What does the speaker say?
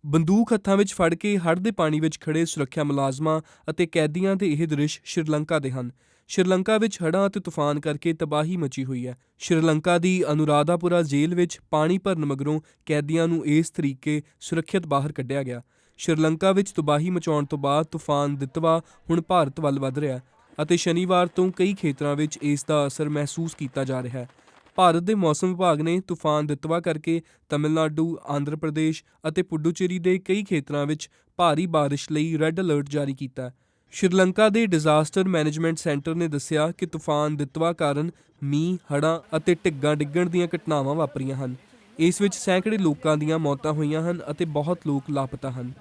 ਬੰਦੂਕ ਹੱਥਾਂ ਵਿੱਚ ਫੜ ਕੇ ਹੜ੍ਹ ਦੇ ਪਾਣੀ ਵਿੱਚ ਖੜ੍ਹੇ ਸੁਰੱਖਿਆ ਮੁਲਾਜ਼ਮਾਂ ਅਤੇ ਕੈਦੀਆਂ ਦੇ ਇਹ ਦ੍ਰਿਸ਼ ਸ਼੍ਰੀਲੰਕਾ ਦੇ ਹਨ। ਸ਼੍ਰੀਲੰਕਾ ਵਿੱਚ ਹੜ੍ਹਾਂ ਅਤੇ ਤੂਫਾਨ ਕਰਕੇ ਤਬਾਹੀ ਮਚੀ ਹੋਈ ਹੈ। ਸ਼੍ਰੀਲੰਕਾ ਦੀ ਅਨੁਰਾਧਾਪੁਰਾ ਜੇਲ੍ਹ ਵਿੱਚ ਪਾਣੀ ਭਰਨ ਮਗਰੋਂ ਕੈਦੀਆਂ ਨੂੰ ਇਸ ਤਰੀਕੇ ਸੁਰੱਖਿਅਤ ਬਾਹਰ ਕੱਢਿਆ ਗਿਆ। ਸ਼੍ਰੀਲੰਕਾ ਵਿੱਚ ਤਬਾਹੀ ਮਚਾਉਣ ਤੋਂ ਬਾਅਦ ਤੂਫਾਨ ਦਿਤਵਾ ਹੁਣ ਭਾਰਤ ਵੱਲ ਵੱਧ ਰਿਹਾ ਅਤੇ ਸ਼ਨੀਵਾਰ ਤੋਂ ਕਈ ਖੇਤਰਾਂ ਵਿੱਚ ਇਸ ਦਾ ਅਸਰ ਮਹਿਸੂਸ ਕੀਤਾ ਜਾ ਰਿਹਾ ਹੈ। ਭਾਰਤ ਦੇ ਮੌਸਮ ਵਿਭਾਗ ਨੇ ਤੂਫਾਨ ਦਿਤਵਾ ਕਰਕੇ ਤਮਿਲਨਾਡੂ, ਆਂਧਰਾ ਪ੍ਰਦੇਸ਼ ਅਤੇ ਪੁਡੂਚੇਰੀ ਦੇ ਕਈ ਖੇਤਰਾਂ ਵਿੱਚ ਭਾਰੀ ਬਾਰਿਸ਼ ਲਈ ਰੈੱਡ ਅਲਰਟ ਜਾਰੀ ਕੀਤਾ। ਸ਼੍ਰੀਲੰਕਾ ਦੇ ਡਿਜ਼ਾਸਟਰ ਮੈਨੇਜਮੈਂਟ ਸੈਂਟਰ ਨੇ ਦੱਸਿਆ ਕਿ ਤੂਫਾਨ ਦਿਤਵਾ ਕਾਰਨ ਮੀਂਹ, ਹੜ੍ਹਾਂ ਅਤੇ ਢਿੱਗਾਂ ਡਿੱਗਣ ਦੀਆਂ ਘਟਨਾਵਾਂ ਵਾਪਰੀਆਂ ਹਨ। ਇਸ ਵਿੱਚ ਸੈਂਕੜੇ ਲੋਕਾਂ ਦੀਆਂ ਮੌਤਾਂ ਹੋਈਆਂ ਹਨ ਅਤੇ ਬਹੁਤ ਲੋਕ ਲਾਪਤਾ ਹਨ।